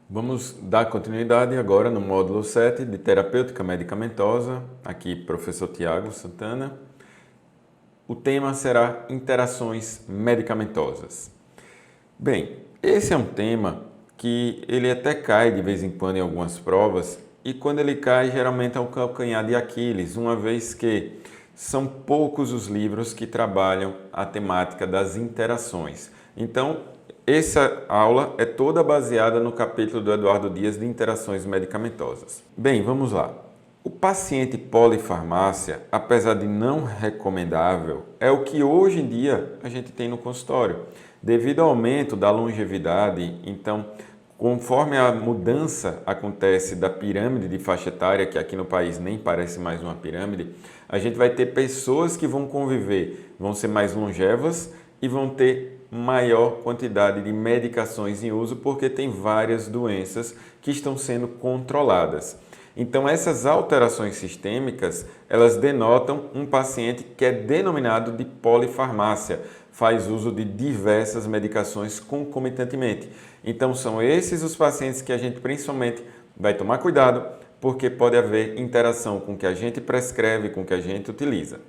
Vamos dar continuidade agora no módulo 7 de Terapêutica Medicamentosa, aqui professor Tiago Santana. O tema será Interações Medicamentosas. Bem, esse é um tema que ele até cai de vez em quando em algumas provas, e quando ele cai geralmente é o calcanhar de Aquiles, uma vez que são poucos os livros que trabalham a temática das interações. Então, essa aula é toda baseada no capítulo do Eduardo Dias de Interações Medicamentosas. Bem, vamos lá. O paciente polifarmácia, apesar de não recomendável, é o que hoje em dia a gente tem no consultório. Devido ao aumento da longevidade, então, conforme a mudança acontece da pirâmide de faixa etária, que aqui no país nem parece mais uma pirâmide, a gente vai ter pessoas que vão conviver, vão ser mais longevas e vão ter maior quantidade de medicações em uso porque tem várias doenças que estão sendo controladas. Então, essas alterações sistêmicas, elas denotam um paciente que é denominado de polifarmácia, faz uso de diversas medicações concomitantemente. Então, são esses os pacientes que a gente principalmente vai tomar cuidado, porque pode haver interação com o que a gente prescreve, com o que a gente utiliza.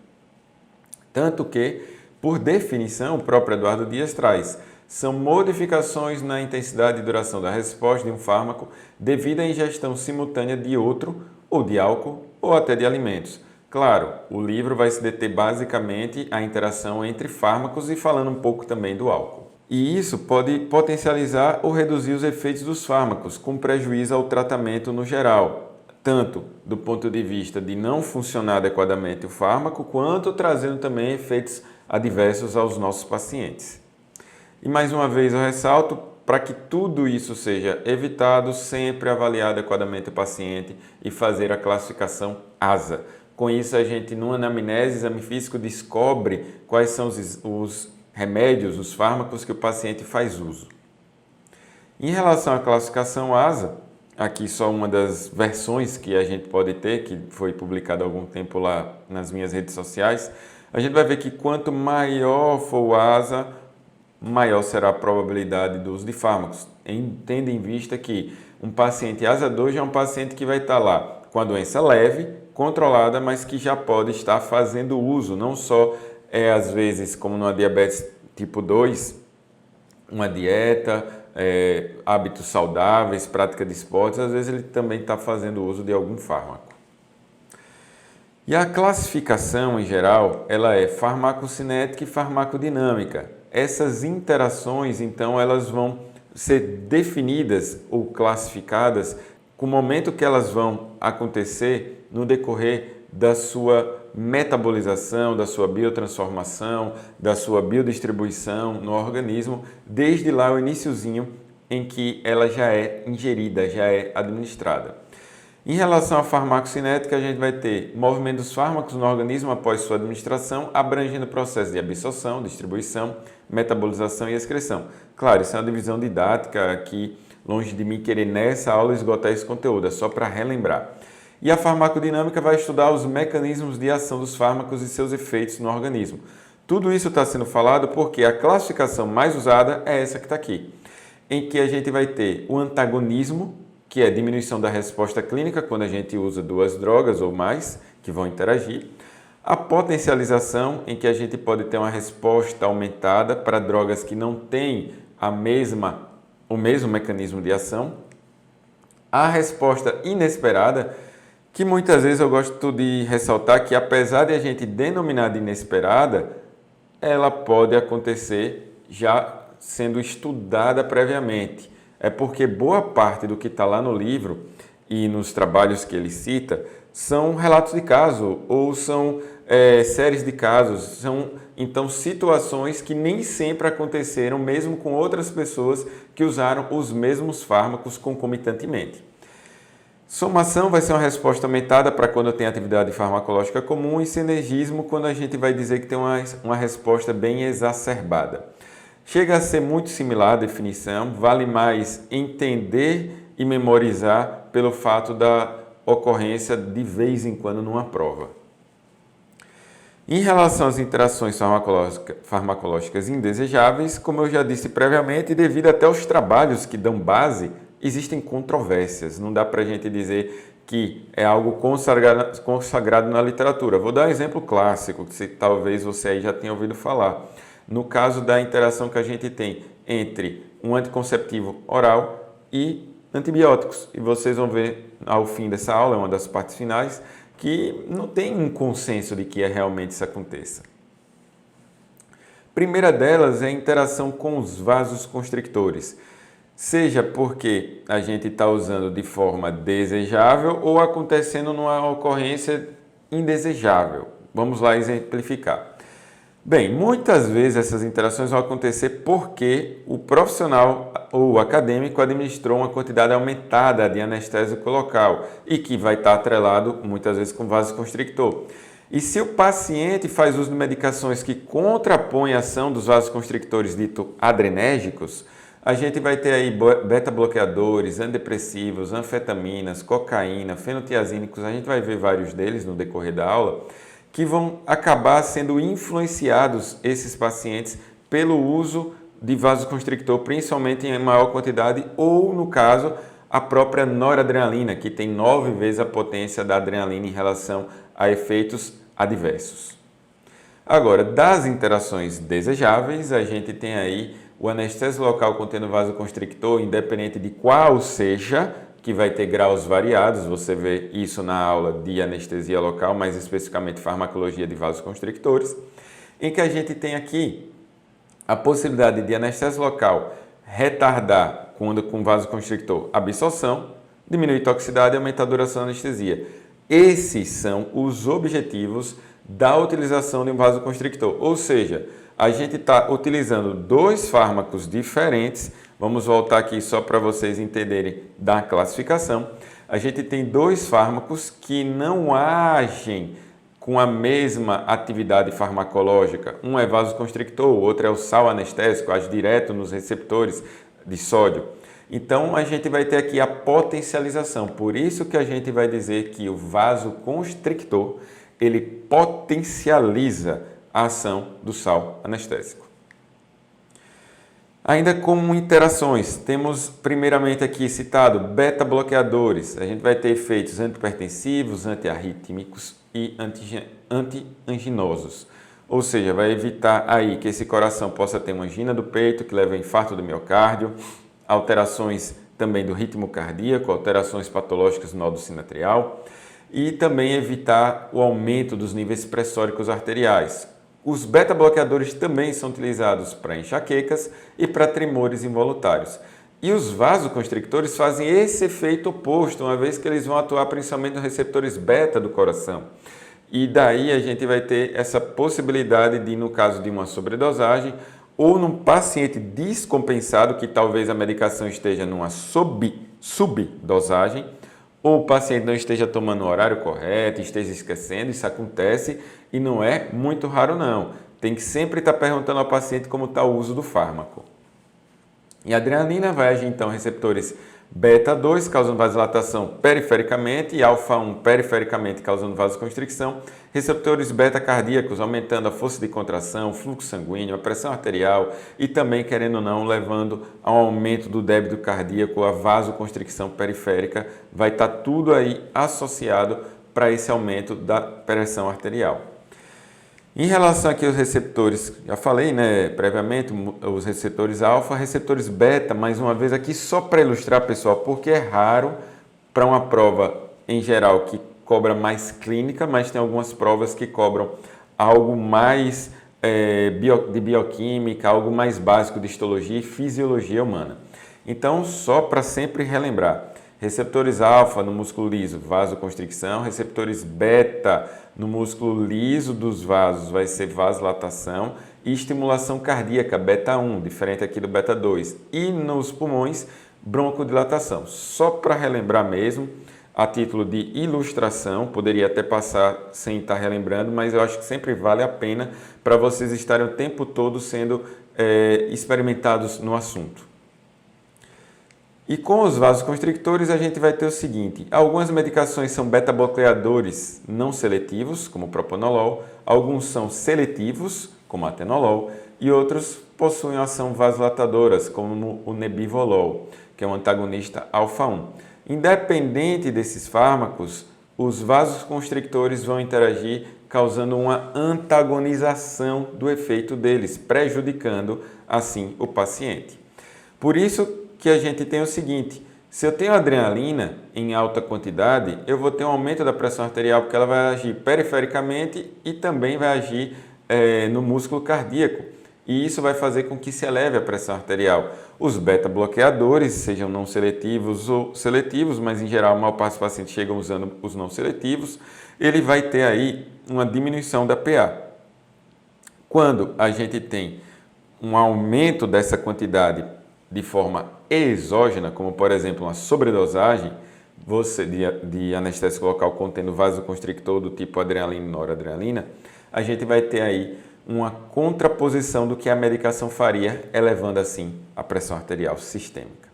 Tanto que, por definição, o próprio Eduardo Dias traz, são modificações na intensidade e duração da resposta de um fármaco devido à ingestão simultânea de outro, ou de álcool, ou até de alimentos. Claro, o livro vai se deter basicamente à interação entre fármacos e falando um pouco também do álcool. E isso pode potencializar ou reduzir os efeitos dos fármacos, com prejuízo ao tratamento no geral, tanto do ponto de vista de não funcionar adequadamente o fármaco, quanto trazendo também efeitos adversos aos nossos pacientes. E mais uma vez eu ressalto, para que tudo isso seja evitado, sempre avaliar adequadamente o paciente e fazer a classificação ASA. Com isso, a gente, numa anamnese, exame físico, descobre quais são os remédios, os fármacos que o paciente faz uso. Em relação à classificação ASA, aqui só uma das versões que a gente pode ter, que foi publicada há algum tempo lá nas minhas redes sociais, a gente vai ver que quanto maior for o ASA, maior será a probabilidade do uso de fármacos, tendo em vista que um paciente ASA 2 já é um paciente que vai estar lá com a doença leve, controlada, mas que já pode estar fazendo uso, não só às vezes, como numa diabetes tipo 2, uma dieta, hábitos saudáveis, prática de esportes, às vezes ele também está fazendo uso de algum fármaco. E a classificação, em geral, ela é farmacocinética e farmacodinâmica. Essas interações, então, elas vão ser definidas ou classificadas com o momento que elas vão acontecer no decorrer da sua metabolização, da sua biotransformação, da sua biodistribuição no organismo, desde lá o iniciozinho em que ela já é ingerida, já é administrada. Em relação à farmacocinética, a gente vai ter movimento dos fármacos no organismo após sua administração, abrangendo o processo de absorção, distribuição, metabolização e excreção. Claro, isso é uma divisão didática aqui, longe de mim querer nessa aula esgotar esse conteúdo, é só para relembrar. E a farmacodinâmica vai estudar os mecanismos de ação dos fármacos e seus efeitos no organismo. Tudo isso está sendo falado porque a classificação mais usada é essa que está aqui, em que a gente vai ter o antagonismo, que é a diminuição da resposta clínica quando a gente usa duas drogas ou mais que vão interagir, a potencialização, em que a gente pode ter uma resposta aumentada para drogas que não têm o mesmo mecanismo de ação, a resposta inesperada, que muitas vezes eu gosto de ressaltar que, apesar de a gente denominar de inesperada, ela pode acontecer já sendo estudada previamente. É porque boa parte do que está lá no livro e nos trabalhos que ele cita são relatos de caso ou são séries de casos, são então situações que nem sempre aconteceram mesmo com outras pessoas que usaram os mesmos fármacos concomitantemente. Somação vai ser uma resposta aumentada para quando tem atividade farmacológica comum e sinergismo quando a gente vai dizer que tem uma resposta bem exacerbada. Chega a ser muito similar a definição, vale mais entender e memorizar pelo fato da ocorrência de vez em quando numa prova. Em relação às interações farmacológicas indesejáveis, como eu já disse previamente, devido até aos trabalhos que dão base existem controvérsias, não dá para a gente dizer que é algo consagrado na literatura. Vou dar um exemplo clássico, que talvez você aí já tenha ouvido falar. No caso da interação que a gente tem entre um anticonceptivo oral e antibióticos. E vocês vão ver ao fim dessa aula, uma das partes finais, que não tem um consenso de que realmente isso aconteça. Primeira delas é a interação com os vasos constrictores, seja porque a gente está usando de forma desejável ou acontecendo numa ocorrência indesejável. Vamos lá exemplificar. Bem, muitas vezes essas interações vão acontecer porque o profissional ou o acadêmico administrou uma quantidade aumentada de anestésico local e que vai estar atrelado muitas vezes com vasoconstrictor. E se o paciente faz uso de medicações que contrapõem a ação dos vasoconstrictores dito adrenérgicos, a gente vai ter aí beta-bloqueadores, antidepressivos, anfetaminas, cocaína, fenotiazínicos, a gente vai ver vários deles no decorrer da aula, que vão acabar sendo influenciados, esses pacientes, pelo uso de vasoconstrictor, principalmente em maior quantidade, ou, no caso, a própria noradrenalina, que tem 9 vezes a potência da adrenalina em relação a efeitos adversos. Agora, das interações desejáveis, a gente tem aí o anestésico local contendo vasoconstrictor, independente de qual seja, que vai ter graus variados, você vê isso na aula de anestesia local, mais especificamente farmacologia de vasoconstrictores, em que a gente tem aqui a possibilidade de anestésico local retardar, quando com vasoconstrictor, a absorção, diminuir toxicidade e aumentar a duração da anestesia. Esses são os objetivos da utilização de um vasoconstrictor, ou seja, a gente está utilizando 2 fármacos diferentes. Vamos voltar aqui só para vocês entenderem da classificação. A gente tem 2 fármacos que não agem com a mesma atividade farmacológica. Um é vasoconstrictor, o outro é o sal anestésico, age direto nos receptores de sódio. Então, a gente vai ter aqui a potencialização. Por isso que a gente vai dizer que o vasoconstrictor, ele potencializa a ação do sal anestésico. Ainda como interações, temos primeiramente aqui citado beta-bloqueadores. A gente vai ter efeitos antipertensivos, antiarrítmicos e antianginosos. Ou seja, vai evitar aí que esse coração possa ter uma angina do peito, que leva a infarto do miocárdio, alterações também do ritmo cardíaco, alterações patológicas do nódulo sinoatrial e também evitar o aumento dos níveis pressóricos arteriais. Os beta-bloqueadores também são utilizados para enxaquecas e para tremores involuntários. E os vasoconstrictores fazem esse efeito oposto, uma vez que eles vão atuar principalmente nos receptores beta do coração. E daí a gente vai ter essa possibilidade de, no caso de uma sobredosagem, ou num paciente descompensado, que talvez a medicação esteja numa subdosagem, ou o paciente não esteja tomando o horário correto, esteja esquecendo, isso acontece e não é muito raro não. Tem que sempre estar perguntando ao paciente como está o uso do fármaco. E a adrenalina vai agir então receptores beta-2, causando vasodilatação perifericamente, e alfa-1 perifericamente, causando vasoconstricção, receptores beta-cardíacos, aumentando a força de contração, fluxo sanguíneo, a pressão arterial e também, querendo ou não, levando ao aumento do débito cardíaco, a vasoconstricção periférica, vai estar tudo aí associado para esse aumento da pressão arterial. Em relação aqui aos receptores, já falei previamente, os receptores alfa, receptores beta, mais uma vez aqui só para ilustrar, pessoal, porque é raro para uma prova em geral que cobra mais clínica, mas tem algumas provas que cobram algo mais de bioquímica, algo mais básico de histologia e fisiologia humana. Então, só para sempre relembrar, receptores alfa no músculo liso, vasoconstricção, receptores beta no músculo liso dos vasos vai ser vasodilatação e estimulação cardíaca, beta-1, diferente aqui do beta-2. E nos pulmões, broncodilatação. Só para relembrar mesmo, a título de ilustração, poderia até passar sem estar relembrando, mas eu acho que sempre vale a pena para vocês estarem o tempo todo sendo experimentados no assunto. E com os vasoconstrictores a gente vai ter o seguinte, algumas medicações são beta-bloqueadores não seletivos, como o propanolol, alguns são seletivos, como a atenolol, e outros possuem ação vasodilatadoras, como o nebivolol, que é um antagonista alfa-1. Independente desses fármacos, os vasos constrictores vão interagir, causando uma antagonização do efeito deles, prejudicando assim o paciente. Por isso que a gente tem o seguinte: se eu tenho adrenalina em alta quantidade, eu vou ter um aumento da pressão arterial, porque ela vai agir perifericamente e também vai agir no músculo cardíaco. E isso vai fazer com que se eleve a pressão arterial. Os beta-bloqueadores, sejam não seletivos ou seletivos, mas em geral a maior parte dos pacientes chegam usando os não seletivos, ele vai ter aí uma diminuição da PA. Quando a gente tem um aumento dessa quantidade de forma exógena, como por exemplo uma sobredosagem de anestésico local contendo vasoconstrictor do tipo adrenalina e noradrenalina, a gente vai ter aí uma contraposição do que a medicação faria, elevando assim a pressão arterial sistêmica.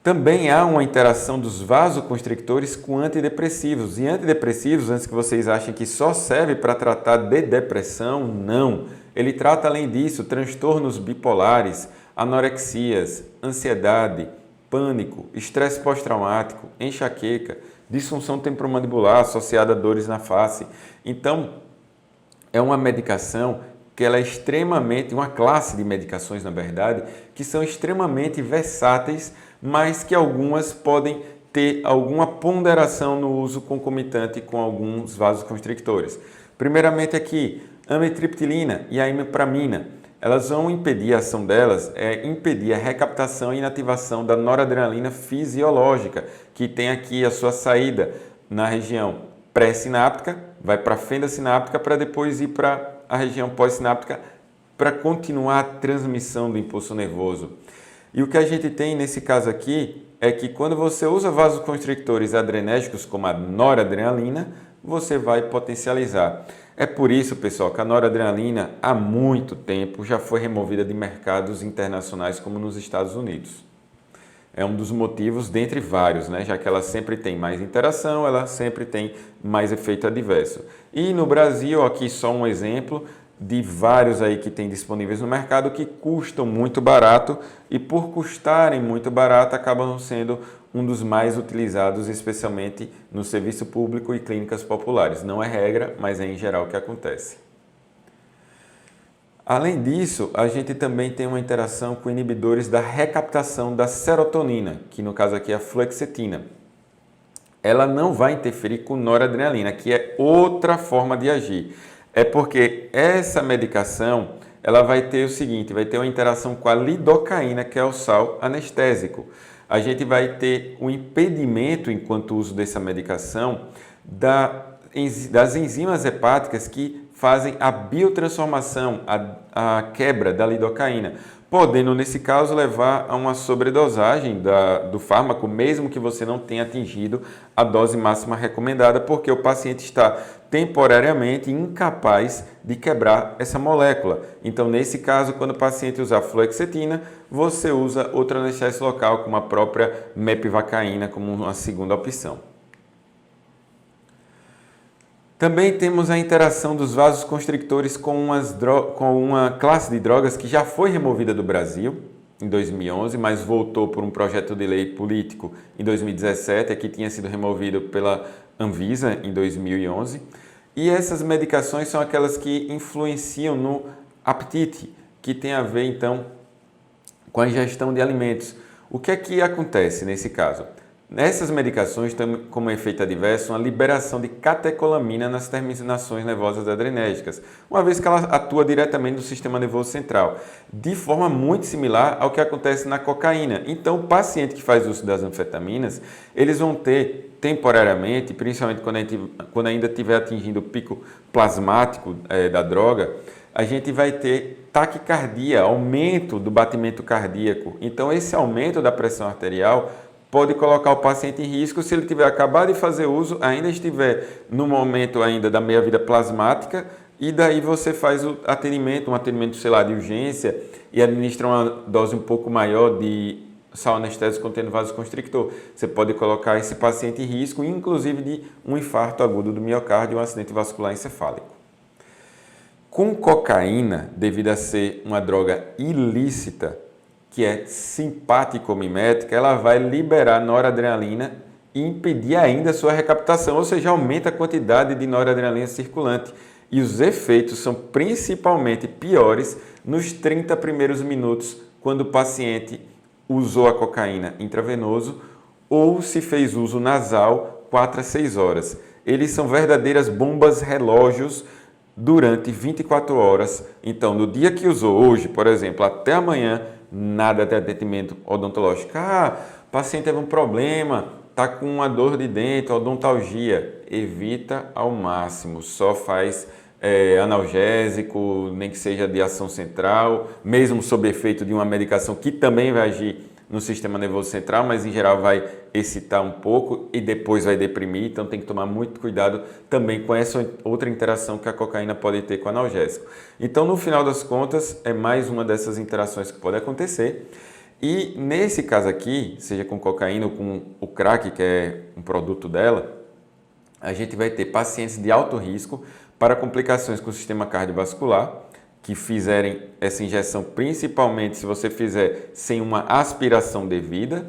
Também há uma interação dos vasoconstrictores com antidepressivos. E antidepressivos, antes que vocês achem que só serve para tratar de depressão, não. Ele trata, além disso, transtornos bipolares, anorexias, ansiedade, pânico, estresse pós-traumático, enxaqueca, disfunção temporomandibular associada a dores na face. Então, é uma medicação que ela é extremamente, uma classe de medicações, na verdade, que são extremamente versáteis, mas que algumas podem ter alguma ponderação no uso concomitante com alguns vasoconstrictores. Primeiramente aqui, amitriptilina e a imipramina. Elas vão impedir, a ação delas é impedir a recaptação e inativação da noradrenalina fisiológica, que tem aqui a sua saída na região pré-sináptica, vai para a fenda sináptica para depois ir para a região pós-sináptica para continuar a transmissão do impulso nervoso. E o que a gente tem nesse caso aqui é que quando você usa vasoconstrictores adrenérgicos como a noradrenalina, você vai potencializar. É por isso, pessoal, que a noradrenalina há muito tempo já foi removida de mercados internacionais como nos Estados Unidos. É um dos motivos, dentre vários, né? Já que ela sempre tem mais interação, ela sempre tem mais efeito adverso. E no Brasil, aqui só um exemplo de vários aí que tem disponíveis no mercado que custam muito barato e por custarem muito barato acabam sendo um dos mais utilizados, especialmente no serviço público e clínicas populares. Não é regra, mas é em geral o que acontece. Além disso, a gente também tem uma interação com inibidores da recaptação da serotonina, que no caso aqui é a fluoxetina. Ela não vai interferir com noradrenalina, que é outra forma de agir. É porque essa medicação, ela vai ter o seguinte, vai ter uma interação com a lidocaína, que é o sal anestésico. A gente vai ter um impedimento, enquanto uso dessa medicação, das enzimas hepáticas que fazem a biotransformação, a quebra da lidocaína, podendo, nesse caso, levar a uma sobredosagem do fármaco, mesmo que você não tenha atingido a dose máxima recomendada, porque o paciente está temporariamente incapaz de quebrar essa molécula. Então, nesse caso, quando o paciente usar fluoxetina, você usa outra anestésico local, como a própria mepivacaína, como uma segunda opção. Também temos a interação dos vasoconstrictores com uma classe de drogas que já foi removida do Brasil em 2011, mas voltou por um projeto de lei político em 2017, que tinha sido removido pela Anvisa em 2011. E essas medicações são aquelas que influenciam no apetite, que tem a ver então com a ingestão de alimentos. O que é que acontece nesse caso? Essas medicações têm como efeito adverso uma liberação de catecolamina nas terminações nervosas adrenérgicas, uma vez que ela atua diretamente no sistema nervoso central, de forma muito similar ao que acontece na cocaína. Então, o paciente que faz uso das anfetaminas, eles vão ter temporariamente, principalmente quando ainda estiver atingindo o pico plasmático da droga, a gente vai ter taquicardia, aumento do batimento cardíaco. Então, esse aumento da pressão arterial pode colocar o paciente em risco se ele tiver acabado de fazer uso, ainda estiver no momento ainda da meia-vida plasmática, e daí você faz um atendimento, sei lá, de urgência e administra uma dose um pouco maior de sal anestésico contendo vasoconstrictor. Você pode colocar esse paciente em risco, inclusive de um infarto agudo do miocárdio e um acidente vascular encefálico. Com cocaína, devido a ser uma droga ilícita, que é simpático-mimética, ela vai liberar noradrenalina e impedir ainda a sua recaptação, ou seja, aumenta a quantidade de noradrenalina circulante. E os efeitos são principalmente piores nos 30 primeiros minutos, quando o paciente usou a cocaína intravenoso ou se fez uso nasal 4 a 6 horas. Eles são verdadeiras bombas relógios durante 24 horas. Então, no dia que usou, hoje, por exemplo, até amanhã, nada de atendimento odontológico. O paciente teve um problema, está com uma dor de dente, odontalgia. Evita ao máximo, só faz analgésico, nem que seja de ação central, mesmo sob efeito de uma medicação que também vai agir no sistema nervoso central, mas em geral vai excitar um pouco e depois vai deprimir, então tem que tomar muito cuidado também com essa outra interação que a cocaína pode ter com o analgésico. Então, no final das contas, é mais uma dessas interações que pode acontecer. E nesse caso aqui, seja com cocaína ou com o crack, que é um produto dela, a gente vai ter pacientes de alto risco para complicações com o sistema cardiovascular, que fizerem essa injeção, principalmente se você fizer sem uma aspiração devida.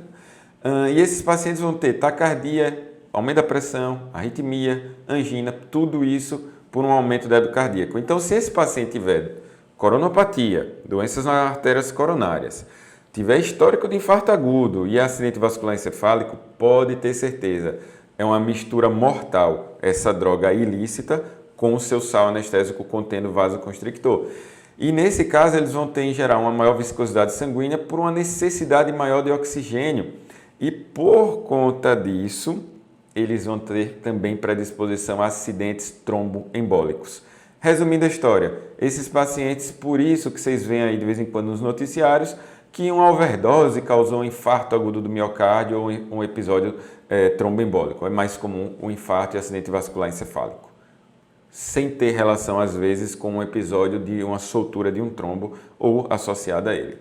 E esses pacientes vão ter taquicardia, aumento da pressão, arritmia, angina, tudo isso por um aumento do débito cardíaco. Então, se esse paciente tiver coronopatia, doenças nas artérias coronárias, tiver histórico de infarto agudo e acidente vascular encefálico, pode ter certeza, é uma mistura mortal essa droga ilícita com o seu sal anestésico contendo vasoconstrictor. E nesse caso eles vão ter em geral uma maior viscosidade sanguínea por uma necessidade maior de oxigênio. E por conta disso, eles vão ter também predisposição a acidentes tromboembólicos. Resumindo a história, esses pacientes, por isso que vocês veem aí de vez em quando nos noticiários, que uma overdose causou um infarto agudo do miocárdio ou um episódio tromboembólico. É mais comum o infarto e acidente vascular encefálico, sem ter relação, às vezes, com um episódio de uma soltura de um trombo ou associada a ele.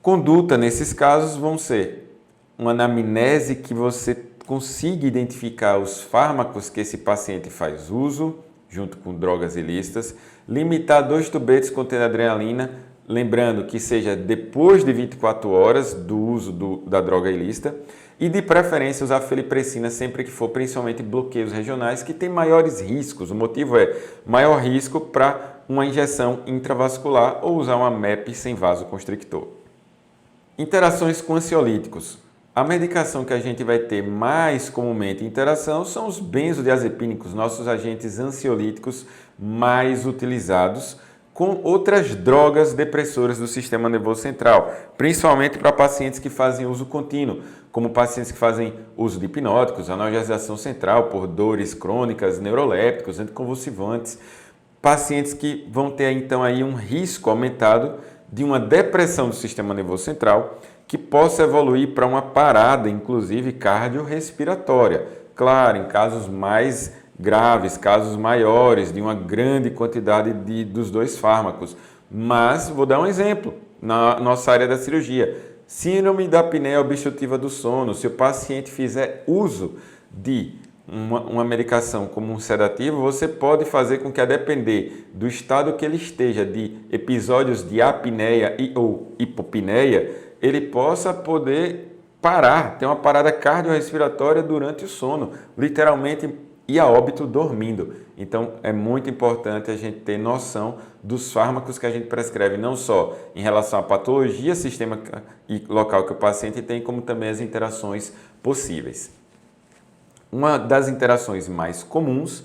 Conduta, nesses casos, vão ser uma anamnese que você consiga identificar os fármacos que esse paciente faz uso, junto com drogas ilícitas, limitar 2 tubetes contendo adrenalina, lembrando que seja depois de 24 horas do uso da droga ilícita, e de preferência usar felipressina sempre que for, principalmente bloqueios regionais que têm maiores riscos. O motivo é maior risco para uma injeção intravascular ou usar uma MEP sem vasoconstrictor. Interações com ansiolíticos. A medicação que a gente vai ter mais comumente interação são os benzodiazepínicos, nossos agentes ansiolíticos mais utilizados, com outras drogas depressoras do sistema nervoso central, principalmente para pacientes que fazem uso contínuo, como pacientes que fazem uso de hipnóticos, analgesização central por dores crônicas, neurolépticos, anticonvulsivantes, pacientes que vão ter então aí um risco aumentado de uma depressão do sistema nervoso central que possa evoluir para uma parada, inclusive cardiorrespiratória. Claro, em casos mais graves, casos maiores, de uma grande quantidade dos 2 fármacos. Mas vou dar um exemplo na nossa área da cirurgia. Síndrome da apneia obstrutiva do sono. Se o paciente fizer uso de uma medicação como um sedativo, você pode fazer com que, a depender do estado que ele esteja de episódios de apneia ou hipopneia, ele possa poder parar, ter uma parada cardiorrespiratória durante o sono, literalmente ir a óbito dormindo. Então, é muito importante a gente ter noção dos fármacos que a gente prescreve, não só em relação à patologia, sistema e local que o paciente tem, como também as interações possíveis. Uma das interações mais comuns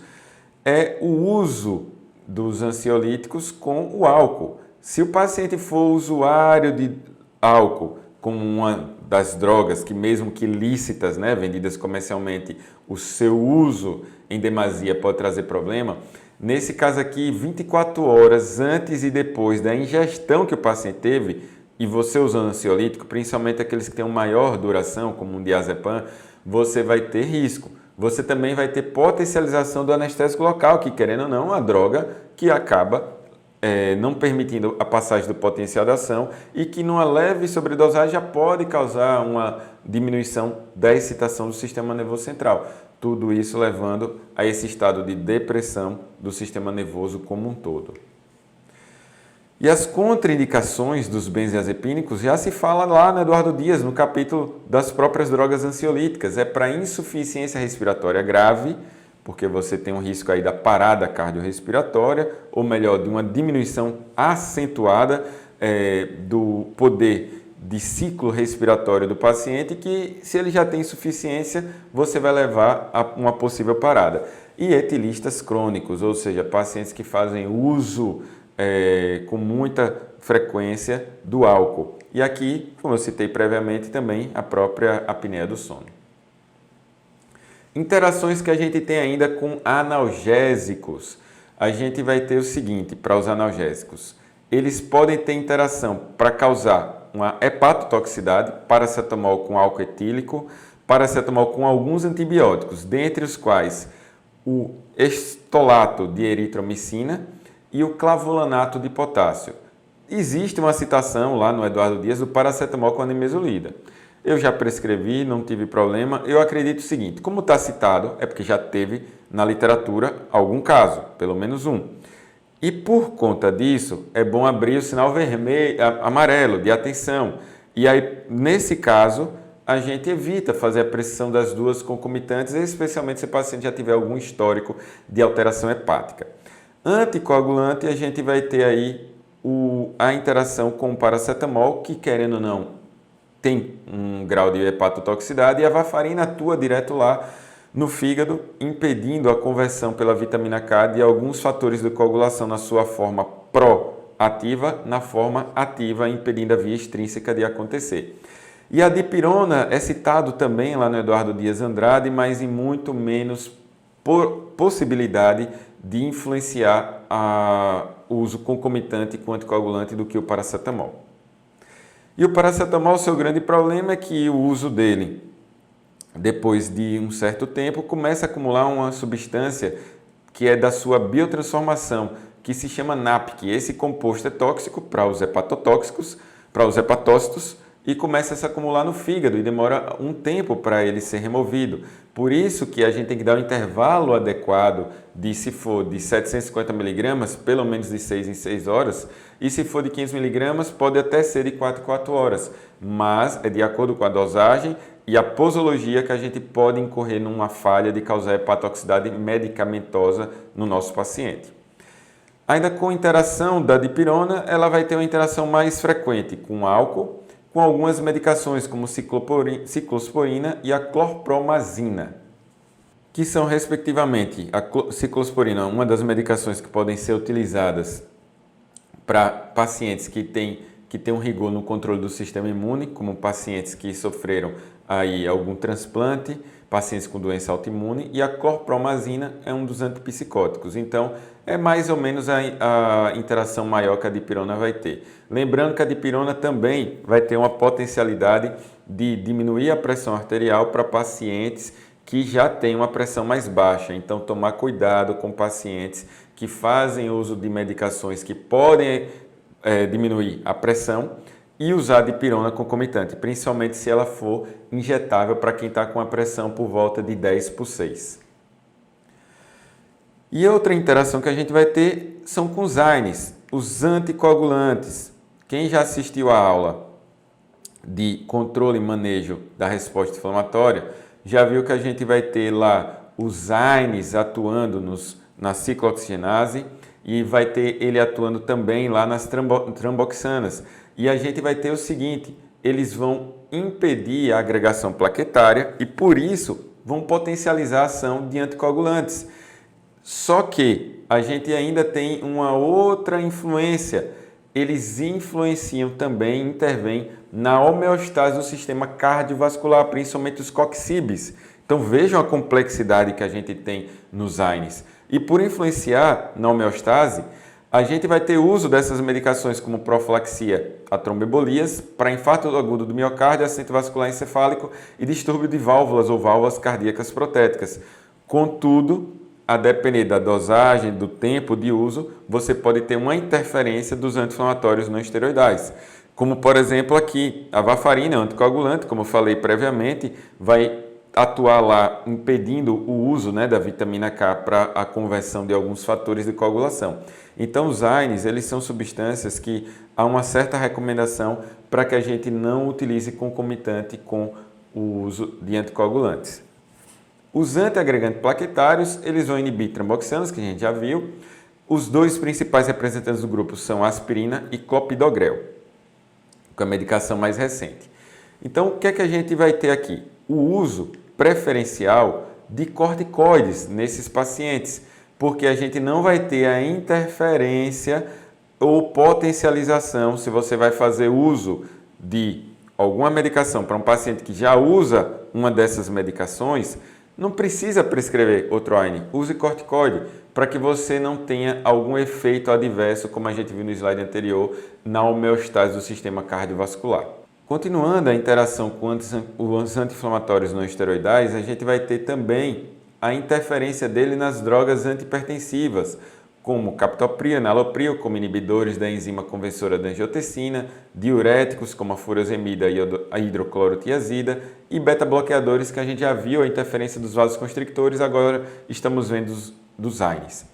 é o uso dos ansiolíticos com o álcool. Se o paciente for usuário de álcool como uma das drogas que, mesmo que lícitas, vendidas comercialmente, o seu uso em demasia pode trazer problema, nesse caso aqui, 24 horas antes e depois da ingestão que o paciente teve, e você usando ansiolítico, principalmente aqueles que têm uma maior duração, como um diazepam, você vai ter risco. Você também vai ter potencialização do anestésico local, que, querendo ou não, é uma droga que acaba não permitindo a passagem do potencial de ação e que, numa leve sobredosagem, já pode causar uma diminuição da excitação do sistema nervoso central. tudo isso levando a esse estado de depressão do sistema nervoso como um todo. E as contraindicações dos benzodiazepínicos já se fala lá no Eduardo Dias, no capítulo das próprias drogas ansiolíticas. É para insuficiência respiratória grave, porque você tem um risco aí da parada cardiorrespiratória, ou melhor, de uma diminuição acentuada do poder de ciclo respiratório do paciente, que se ele já tem insuficiência, você vai levar a uma possível parada. E etilistas crônicos, ou seja, pacientes que fazem uso com muita frequência do álcool. E aqui, como eu citei previamente, também a própria apneia do sono. Interações que a gente tem ainda com analgésicos. A gente vai ter o seguinte, para os analgésicos. Eles podem ter interação para causar uma hepatotoxicidade, paracetamol com álcool etílico, paracetamol com alguns antibióticos, dentre os quais o estolato de eritromicina e o clavulanato de potássio. Existe uma citação lá no Eduardo Dias do paracetamol com animesolida. Eu já prescrevi, não tive problema. Eu acredito o seguinte, como está citado, é porque já teve na literatura algum caso, pelo menos um. E por conta disso, é bom abrir o sinal vermelho, amarelo de atenção. E aí, nesse caso, a gente evita fazer a prescrição das duas concomitantes, especialmente se o paciente já tiver algum histórico de alteração hepática. Anticoagulante, a gente vai ter aí a interação com o paracetamol, que querendo ou não, tem um grau de hepatotoxicidade, e a varfarina atua direto lá no fígado, impedindo a conversão pela vitamina K de alguns fatores de coagulação na sua forma pró-ativa, na forma ativa, impedindo a via extrínseca de acontecer. E a dipirona é citado também lá no Eduardo Dias Andrade, mas em muito menos possibilidade de influenciar o uso concomitante com anticoagulante do que o paracetamol. E o paracetamol, seu grande problema é que o uso dele, depois de um certo tempo, começa a acumular uma substância que é da sua biotransformação, que se chama NAPC. Esse composto é tóxico para os hepatotóxicos, para os hepatócitos, e começa a se acumular no fígado e demora um tempo para ele ser removido. Por isso que a gente tem que dar um intervalo adequado de, se for de 750 mg, pelo menos de 6 em 6 horas, e se for de 500 mg, pode até ser de 4 em 4 horas, mas é de acordo com a dosagem e a posologia que a gente pode incorrer numa falha de causar hepatotoxicidade medicamentosa no nosso paciente. Ainda com interação da dipirona, ela vai ter uma interação mais frequente com álcool, com algumas medicações como ciclosporina e a clorpromazina, que são respectivamente a ciclosporina, uma das medicações que podem ser utilizadas para pacientes que têm um rigor no controle do sistema imune, como pacientes que sofreram aí algum transplante, pacientes com doença autoimune, e a clorpromazina é um dos antipsicóticos. Então, é mais ou menos a interação maior que a dipirona vai ter. Lembrando que a dipirona também vai ter uma potencialidade de diminuir a pressão arterial para pacientes que já têm uma pressão mais baixa. Então, tomar cuidado com pacientes que fazem uso de medicações que podem diminuir a pressão e usar a dipirona concomitante, principalmente se ela for injetável para quem está com a pressão por volta de 10/6. E outra interação que a gente vai ter são com os AINES, os anticoagulantes. Quem já assistiu à aula de controle e manejo da resposta inflamatória, já viu que a gente vai ter lá os AINES atuando na ciclooxigenase e vai ter ele atuando também lá nas tromboxanas. E a gente vai ter o seguinte, eles vão impedir a agregação plaquetária e, por isso, vão potencializar a ação de anticoagulantes. Só que a gente ainda tem uma outra influência. Eles influenciam também, intervêm na homeostase do sistema cardiovascular, principalmente os coxibes. Então vejam a complexidade que a gente tem nos AINES. E por influenciar na homeostase, a gente vai ter uso dessas medicações como profilaxia a tromboembolias para infarto agudo do miocárdio, acidente vascular encefálico e distúrbio de válvulas ou válvulas cardíacas protéticas. Contudo, a depender da dosagem, do tempo de uso, você pode ter uma interferência dos anti-inflamatórios não esteroidais. Como, por exemplo, aqui, a varfarina, anticoagulante, como eu falei previamente, vai atuar lá impedindo o uso, né, da vitamina K para a conversão de alguns fatores de coagulação. Então, os AINES, eles são substâncias que há uma certa recomendação para que a gente não utilize concomitante com o uso de anticoagulantes. Os antiagregantes plaquetários, eles vão inibir tromboxanas, que a gente já viu. Os dois principais representantes do grupo são aspirina e clopidogrel, com a medicação mais recente. Então, o que é que a gente vai ter aqui? O uso preferencial de corticoides nesses pacientes, porque a gente não vai ter a interferência ou potencialização se você vai fazer uso de alguma medicação para um paciente que já usa uma dessas medicações. Não precisa prescrever outro AINE, use corticoide para que você não tenha algum efeito adverso, como a gente viu no slide anterior, na homeostase do sistema cardiovascular. Continuando a interação com os anti-inflamatórios não esteroidais, a gente vai ter também a interferência dele nas drogas antihipertensivas, como captopril, enalapril, como inibidores da enzima conversora da angiotensina, diuréticos, como a furosemida e a hidroclorotiazida, e beta-bloqueadores, que a gente já viu a interferência dos vasoconstrictores, agora estamos vendo dos AINES.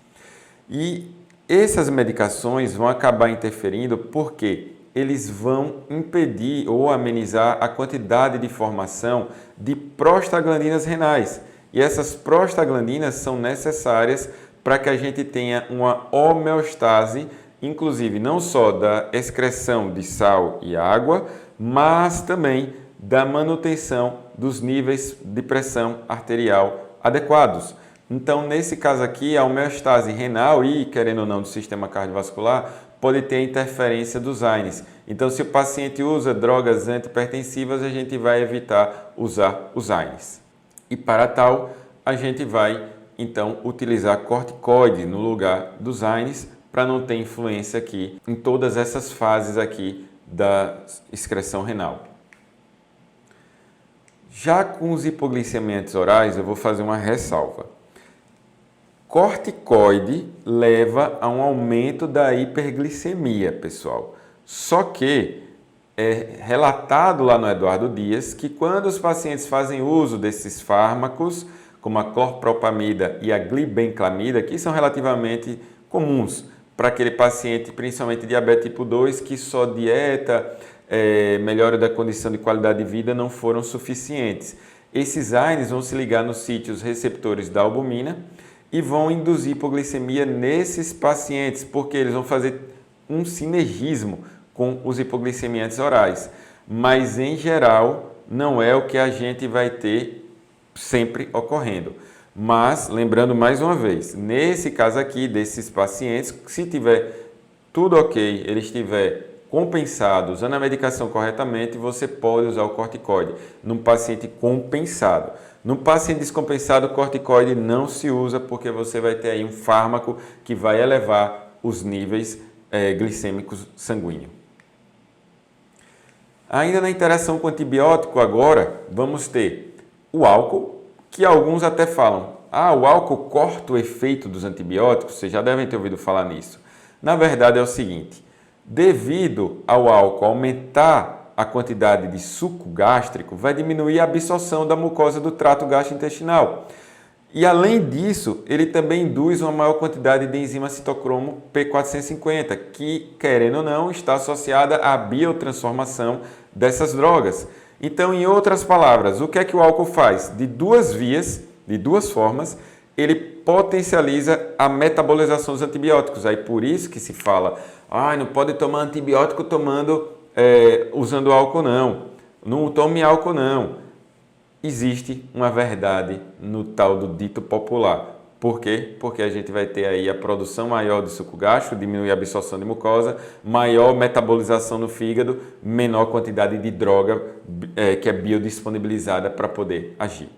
E essas medicações vão acabar interferindo porque eles vão impedir ou amenizar a quantidade de formação de prostaglandinas renais. E essas prostaglandinas são necessárias para que a gente tenha uma homeostase, inclusive não só da excreção de sal e água, mas também da manutenção dos níveis de pressão arterial adequados. Então, nesse caso aqui, a homeostase renal e, querendo ou não, do sistema cardiovascular, pode ter a interferência dos AINES. Então, se o paciente usa drogas antihipertensivas, a gente vai evitar usar os AINES. E para tal, a gente vai então utilizar corticoide no lugar dos AINES para não ter influência aqui em todas essas fases aqui da excreção renal. Já com os hipoglicemiantes orais, eu vou fazer uma ressalva. Corticoide leva a um aumento da hiperglicemia, pessoal. Só que é relatado lá no Eduardo Dias que quando os pacientes fazem uso desses fármacos, como a clorpropamida e a glibenclamida, que são relativamente comuns para aquele paciente, principalmente diabetes tipo 2, que só dieta, melhora da condição de qualidade de vida não foram suficientes. Esses AINES vão se ligar nos sítios receptores da albumina e vão induzir hipoglicemia nesses pacientes, porque eles vão fazer um sinergismo com os hipoglicemiantes orais. Mas, em geral, não é o que a gente vai ter sempre ocorrendo. Mas, lembrando mais uma vez, nesse caso aqui, desses pacientes, se tiver tudo ok, ele estiver compensado, usando a medicação corretamente, você pode usar o corticoide num paciente compensado. No paciente descompensado, o corticoide não se usa porque você vai ter aí um fármaco que vai elevar os níveis glicêmicos sanguíneos. Ainda na interação com o antibiótico, agora vamos ter o álcool, que alguns até falam, o álcool corta o efeito dos antibióticos, vocês já devem ter ouvido falar nisso. Na verdade é o seguinte, devido ao álcool aumentar a quantidade de suco gástrico, vai diminuir a absorção da mucosa do trato gastrointestinal. E além disso, ele também induz uma maior quantidade de enzima citocromo P450, que, querendo ou não, está associada à biotransformação dessas drogas. Então, em outras palavras, o que é que o álcool faz? De duas vias, de duas formas, ele potencializa a metabolização dos antibióticos. Aí por isso que se fala, não pode tomar antibiótico usando álcool não. Não tome álcool não. Existe uma verdade no tal do dito popular. Por quê? Porque a gente vai ter aí a produção maior de suco gástrico, diminui a absorção de mucosa, maior metabolização no fígado, menor quantidade de droga que é biodisponibilizada para poder agir.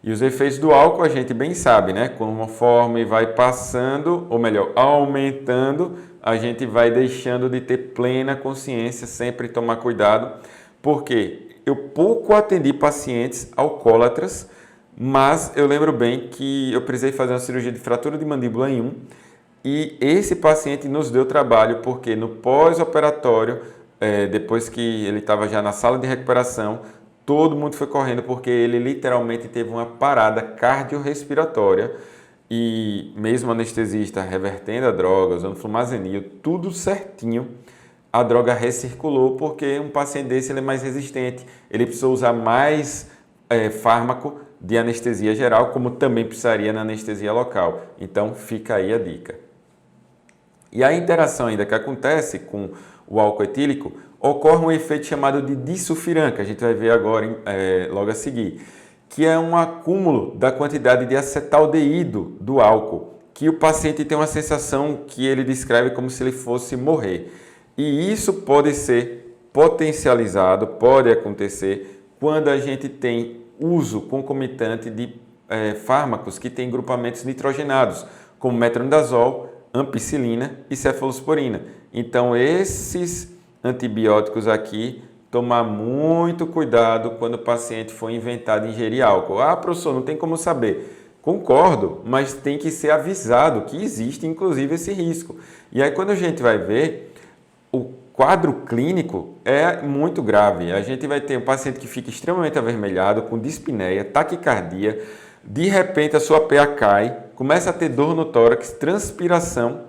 E os efeitos do álcool a gente bem sabe, né? Conforme vai passando, ou melhor, aumentando, a gente vai deixando de ter plena consciência, sempre tomar cuidado, porque eu pouco atendi pacientes alcoólatras, mas eu lembro bem que eu precisei fazer uma cirurgia de fratura de mandíbula em um e esse paciente nos deu trabalho porque no pós-operatório, depois que ele estava já na sala de recuperação, todo mundo foi correndo porque ele literalmente teve uma parada cardiorrespiratória e mesmo o anestesista revertendo a droga, usando flumazenil, tudo certinho, a droga recirculou porque um paciente desse ele é mais resistente, ele precisou usar mais fármaco de anestesia geral, como também precisaria na anestesia local. Então fica aí a dica. E a interação ainda que acontece com o álcool etílico, ocorre um efeito chamado de disulfiram, que a gente vai ver agora logo a seguir, que é um acúmulo da quantidade de acetaldeído do álcool, que o paciente tem uma sensação que ele descreve como se ele fosse morrer. E isso pode ser potencializado, pode acontecer quando a gente tem uso concomitante de fármacos que têm grupamentos nitrogenados, como metronidazol, ampicilina e cefalosporina. Então, esses antibióticos aqui, tomar muito cuidado quando o paciente for inventado ingerir álcool. Ah, professor, não tem como saber. Concordo, mas tem que ser avisado que existe, inclusive, esse risco. E aí, quando a gente vai ver, o quadro clínico é muito grave. A gente vai ter um paciente que fica extremamente avermelhado, com dispneia, taquicardia, de repente a sua PA cai, começa a ter dor no tórax, transpiração,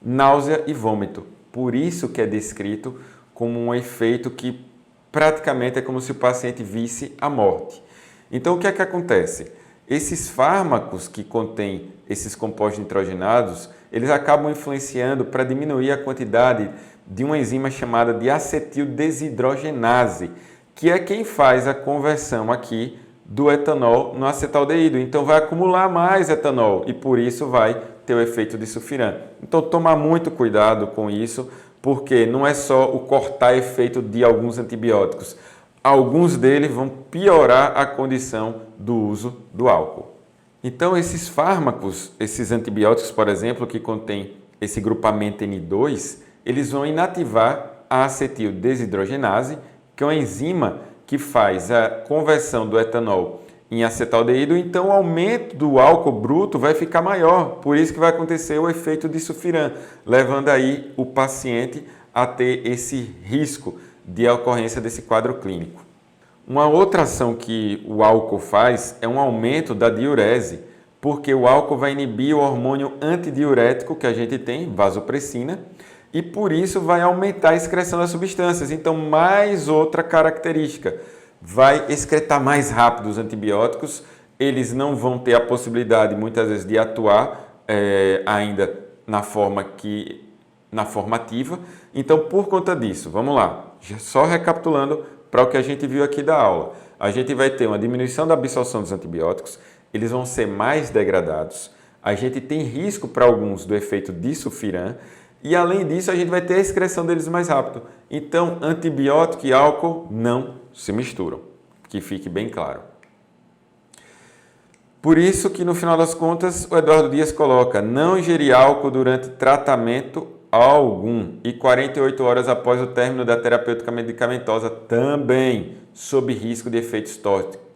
náusea e vômito. Por isso que é descrito como um efeito que praticamente é como se o paciente visse a morte. Então o que é que acontece? Esses fármacos que contêm esses compostos nitrogenados, eles acabam influenciando para diminuir a quantidade de uma enzima chamada de acetildesidrogenase, que é quem faz a conversão aqui do etanol no acetaldeído. Então vai acumular mais etanol e por isso vai ter o efeito disulfiram. Então tomar muito cuidado com isso, porque não é só o cortar efeito de alguns antibióticos. Alguns deles vão piorar a condição do uso do álcool. Então esses fármacos, esses antibióticos, por exemplo, que contêm esse grupamento N2, eles vão inativar a acetildesidrogenase, que é uma enzima que faz a conversão do etanol em acetaldeído, então o aumento do álcool bruto vai ficar maior, por isso que vai acontecer o efeito disulfiram, levando aí o paciente a ter esse risco de ocorrência desse quadro clínico. Uma outra ação que o álcool faz é um aumento da diurese, porque o álcool vai inibir o hormônio antidiurético que a gente tem, vasopressina, e por isso vai aumentar a excreção das substâncias. Então, mais outra característica, vai excretar mais rápido os antibióticos, eles não vão ter a possibilidade, muitas vezes, de atuar ainda na forma ativa. Então, por conta disso, vamos lá, só recapitulando para o que a gente viu aqui da aula. A gente vai ter uma diminuição da absorção dos antibióticos, eles vão ser mais degradados, a gente tem risco para alguns do efeito disulfiram, e além disso, a gente vai ter a excreção deles mais rápido. Então, antibiótico e álcool não se misturam, que fique bem claro. Por isso que, no final das contas, o Eduardo Dias coloca: não ingerir álcool durante tratamento algum e 48 horas após o término da terapêutica medicamentosa também, sob risco de efeitos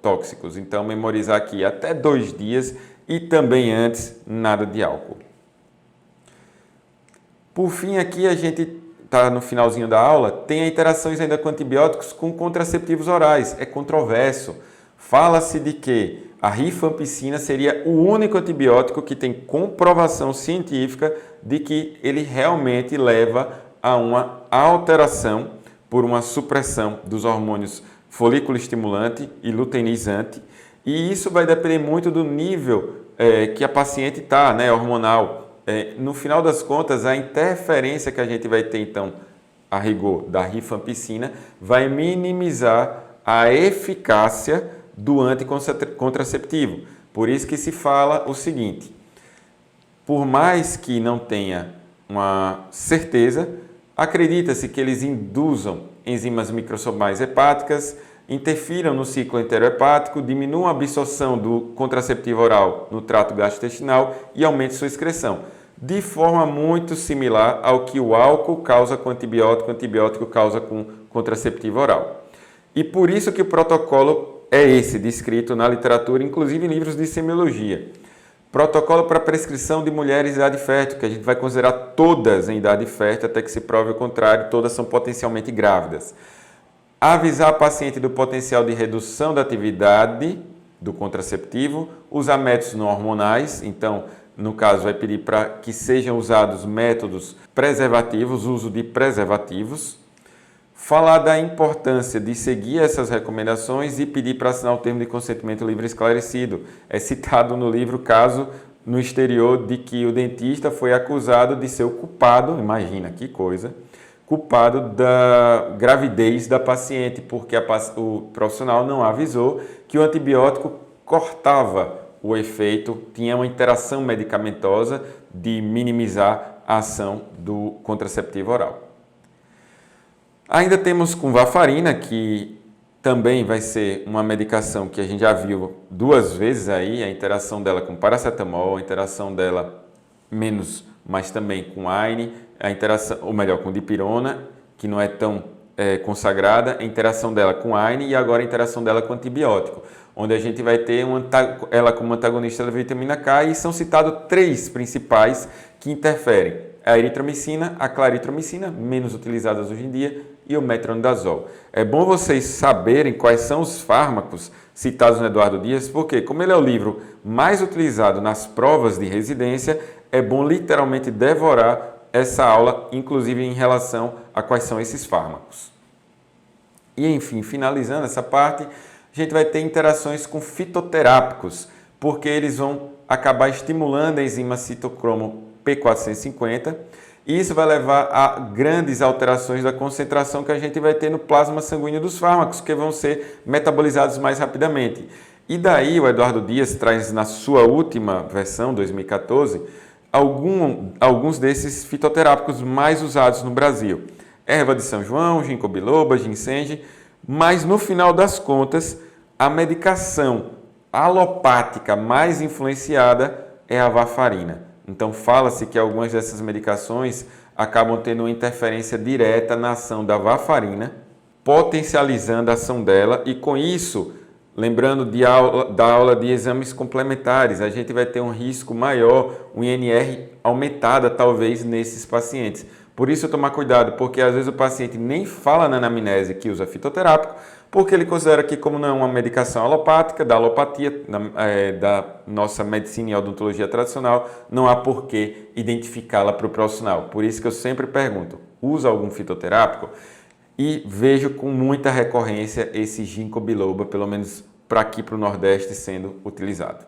tóxicos. Então, memorizar aqui até 2 dias e também antes, nada de álcool. Por fim, aqui a gente está no finalzinho da aula, tem interações ainda com antibióticos com contraceptivos orais. É controverso. Fala-se de que a rifampicina seria o único antibiótico que tem comprovação científica de que ele realmente leva a uma alteração por uma supressão dos hormônios folículo estimulante e luteinizante. E isso vai depender muito do nível que a paciente está, né, hormonal. No final das contas, a interferência que a gente vai ter, então, a rigor da rifampicina, vai minimizar a eficácia do anticontraceptivo. Por isso que se fala o seguinte: por mais que não tenha uma certeza, acredita-se que eles induzam enzimas microsomais hepáticas, interfiram no ciclo enterohepático, diminuam a absorção do contraceptivo oral no trato gastrointestinal e aumentem sua excreção, de forma muito similar ao que o álcool causa com antibiótico, o antibiótico causa com contraceptivo oral. E por isso que o protocolo é esse, descrito na literatura, inclusive em livros de semiologia. Protocolo para prescrição de mulheres em idade fértil, que a gente vai considerar todas em idade fértil, até que se prove o contrário, todas são potencialmente grávidas. Avisar a paciente do potencial de redução da atividade do contraceptivo, usar métodos não hormonais, então, no caso, vai pedir para que sejam usados métodos preservativos, uso de preservativos. Falar da importância de seguir essas recomendações e pedir para assinar o termo de consentimento livre e esclarecido. É citado no livro caso no exterior de que o dentista foi acusado de ser o culpado, imagina que coisa, culpado da gravidez da paciente, porque o profissional não avisou que o antibiótico cortava o efeito, tinha uma interação medicamentosa de minimizar a ação do contraceptivo oral. Ainda temos com varfarina, que também vai ser uma medicação que a gente já viu 2 vezes aí, a interação dela com paracetamol, a interação dela menos, mas também com AINE, a interação, ou melhor, com dipirona, que não é tão consagrada, a interação dela com AINE e agora a interação dela com antibiótico, onde a gente vai ter ela como antagonista da vitamina K e são citados 3 principais que interferem. A eritromicina, a claritromicina, menos utilizadas hoje em dia, e o metronidazol. É bom vocês saberem quais são os fármacos citados no Eduardo Dias, porque como ele é o livro mais utilizado nas provas de residência, é bom literalmente devorar essa aula, inclusive em relação a quais são esses fármacos. E enfim, finalizando essa parte, a gente vai ter interações com fitoterápicos, porque eles vão acabar estimulando a enzima citocromo P450, e isso vai levar a grandes alterações da concentração que a gente vai ter no plasma sanguíneo dos fármacos, que vão ser metabolizados mais rapidamente. E daí o Eduardo Dias traz na sua última versão, 2014, alguns desses fitoterápicos mais usados no Brasil. Erva de São João, ginkgo biloba, ginseng, mas no final das contas, a medicação alopática mais influenciada é a varfarina. Então, fala-se que algumas dessas medicações acabam tendo uma interferência direta na ação da varfarina, potencializando a ação dela e, com isso, lembrando da aula de exames complementares, a gente vai ter um risco maior, um INR aumentada, talvez, nesses pacientes. Por isso, tomar cuidado, porque às vezes o paciente nem fala na anamnese que usa fitoterápico, porque ele considera que, como não é uma medicação alopática, da alopatia, da nossa medicina e odontologia tradicional, não há por que identificá-la para o profissional. Por isso que eu sempre pergunto, usa algum fitoterápico? E vejo com muita recorrência esse ginkgo biloba, pelo menos para aqui para o Nordeste, sendo utilizado.